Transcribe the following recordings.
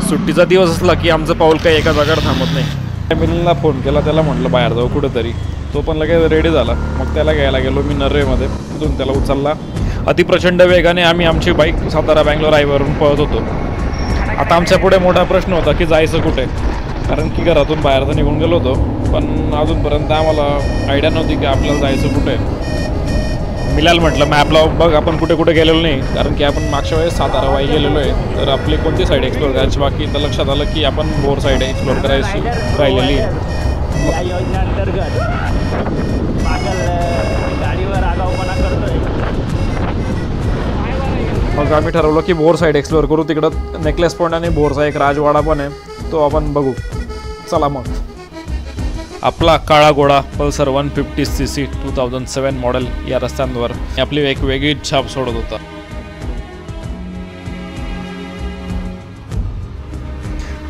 सुट्टीचा दिवस असला की आमचं पाऊल काही एका जागेवर थांबत नाही. फॅमिलीला फोन केला, त्याला म्हटलं बाहेर जाऊ कुठेतरी. तो पण लगेच रेडी झाला. मग त्याला घ्यायला गेलो मी नर्वेमध्ये. तिथून त्याला उचलला. अतिप्रचंड वेगाने आम्ही आमची बाईक सातारा बँगलोर हायवेवरून पळत होतो. आता आमच्या पुढे मोठा प्रश्न होता की जायचं कुठे, कारण की घरातून बाहेर तर निघून गेलो होतो, पण अजूनपर्यंत आम्हाला आयडिया नव्हती की आपल्याला जायचं कुठे. मिलाल म्हटलं मॅपला बघ आपण कुठे कुठे गेलेलो नाही, कारण की आपण मागच्या वेळेस सातारा वाई गेलेलो आहे. तर आपली कोणती साईड एक्सप्लोर करायची बाकी, तर लक्षात आलं की आपण भोर साईड एक्सप्लोर करायची राहिलेली. या योजनेअंतर्गत गाडीवर आगाऊपणा करतोय. मग आम्ही ठरवलं की भोर साईड एक्सप्लोर करू. तिकडं नेकलेस पॉईंट आणि भोरचा एक राजवाडा पण आहे, तो आपण बघू. चला मग. आपला काळा घोडा पल्सर 150cc 2007 मॉडेल या रस्त्यांवर आपली एक वेगळी छाप सोडत होता.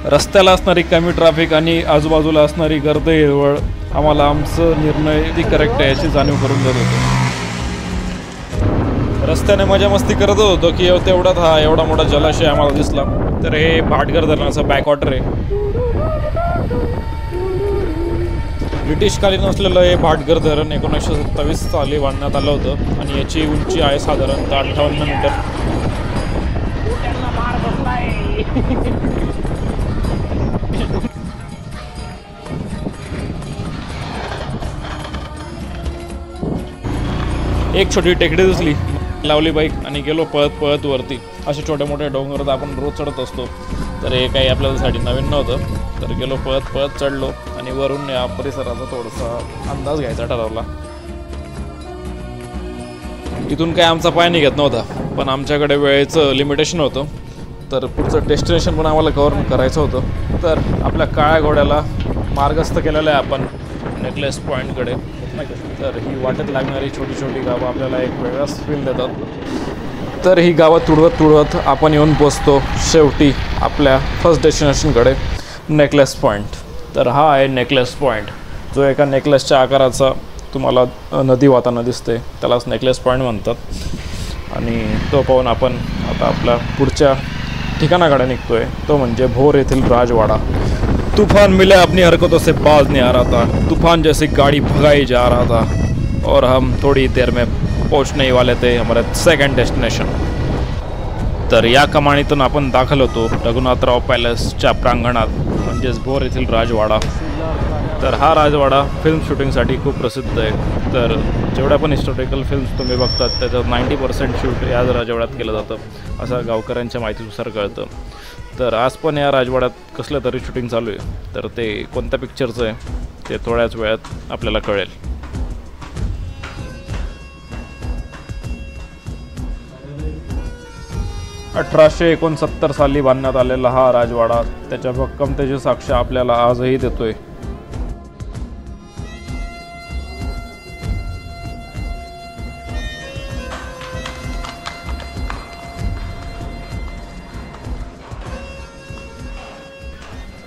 रस्त्याला असणारी कमी ट्रॅफिक आणि आजूबाजूला असणारी गर्द हिरवळ आम्हाला आमचं निर्णय ती करेक्ट आहे याची जाणीव करून देत होतो. रस्त्याने मजा मस्ती करत होतो की तेवढ्यात हा एवढा मोठा जलाशय आम्हाला दिसला. तर हे भाटघर धरणाचं बॅकवॉटर आहे. ब्रिटिशकालीन असलेलं हे भाटघर धरण 1927 साली बांधण्यात आलं होतं आणि याची उंची आहे साधारणतः 58 मीटर. एक छोटी टेकडी दिसली, लावली बाईक आणि गेलो पळत पळत वरती. असे छोटे मोठे डोंगर तर आपण रोज चढत असतो, तर हे काही आपल्यासाठी नवीन नव्हतं. तर गेलो पळत पळत चढलो आणि वरून या परिसराचा थोडासा अंदाज घ्यायचा ठरवला. इथून काय आमचा पाय निघत नव्हता, पण आमच्याकडे वेळेचं लिमिटेशन होतं. तर पुढचं डेस्टिनेशन पण आम्हाला कव्हर करायचं होतं. तर आपल्या काळ्या घोड्याला मार्गस्थ केलेलं आहे आपण नेकलेस पॉईंटकडे. तर ही वाटेत लागणारी छोटी छोटी गावं आपल्याला एक वेगळाच फील देतात. तर ही गावं तुडवत तुडवत आपण येऊन पोचतो शेवटी आपल्या फर्स्ट डेस्टिनेशनकडे, नेकलेस पॉईंट. तर हा आहे नेकलेस पॉईंट, जो एका नेकलेसच्या आकाराचा तुम्हाला नदी वाहताना दिसते, त्यालाच नेकलेस पॉईंट म्हणतात. आणि तो पाहून आपण आता आपल्या पुढच्या ठिकाणाकडे निघतोय, तो म्हणजे भोर येथील राजवाडा. तूफान मिला अपनी हरकतों से बाज नहीं आ रहा था, तूफान जैसी गाड़ी भगाई जा रहा था और हम थोड़ी देर में पहुंचने ही वाले थे हमारे सेकंड डेस्टिनेशन. तर या कमानीतून आपण दाखल होतो रघुनाथराव पॅलेसच्या प्रांगणात, म्हणजेच भोर येथील राजवाडा. तर हा राजवाडा फिल्म शूटिंगसाठी खूप प्रसिद्ध आहे. तर जेवढ्या पण हिस्टॉरिकल फिल्म्स तुम्ही बघतात त्याच्यात 90% शूट याच राजवाड्यात केलं जातं, असं गावकऱ्यांच्या माहितीनुसार कळतं. तर आज पण या राजवाड्यात कसलं तरी शूटिंग चालू आहे. तर ते कोणत्या पिक्चरचं आहे ते थोड्याच वेळात आपल्याला कळेल. 1869 साली बांधण्यात आलेला हा राजवाडा त्याच्या भक्कमतेची साक्ष आपल्याला आजही देतोय.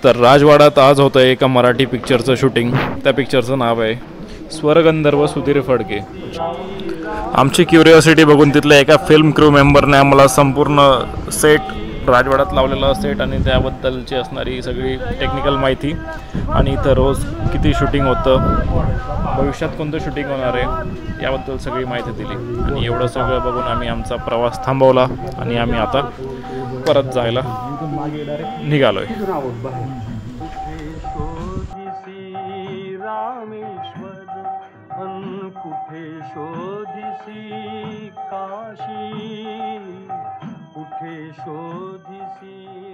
तर राजवाड्यात आज होतं एका मराठी पिक्चरचं शूटिंग. त्या पिक्चरचं नाव आहे स्वरगंधर्व सुधीर फडके. आमची क्युरिओसिटी बघून तिथल्या एका फिल्म क्रू मेंबरने आम्हाला संपूर्ण सेट, राजवाड्यात लावलेला सेट आणि त्याबद्दलची असणारी सगळी टेक्निकल माहिती आणि इथं रोज किती शूटिंग होतं, भविष्यात कोणतं शूटिंग होणार आहे याबद्दल सगळी माहिती दिली. आणि एवढं सगळं बघून आम्ही आमचा प्रवास थांबवला आणि आम्ही आता परत जायला निघालोय. कुठे शोधिसी काशी, कुठे शोधिसी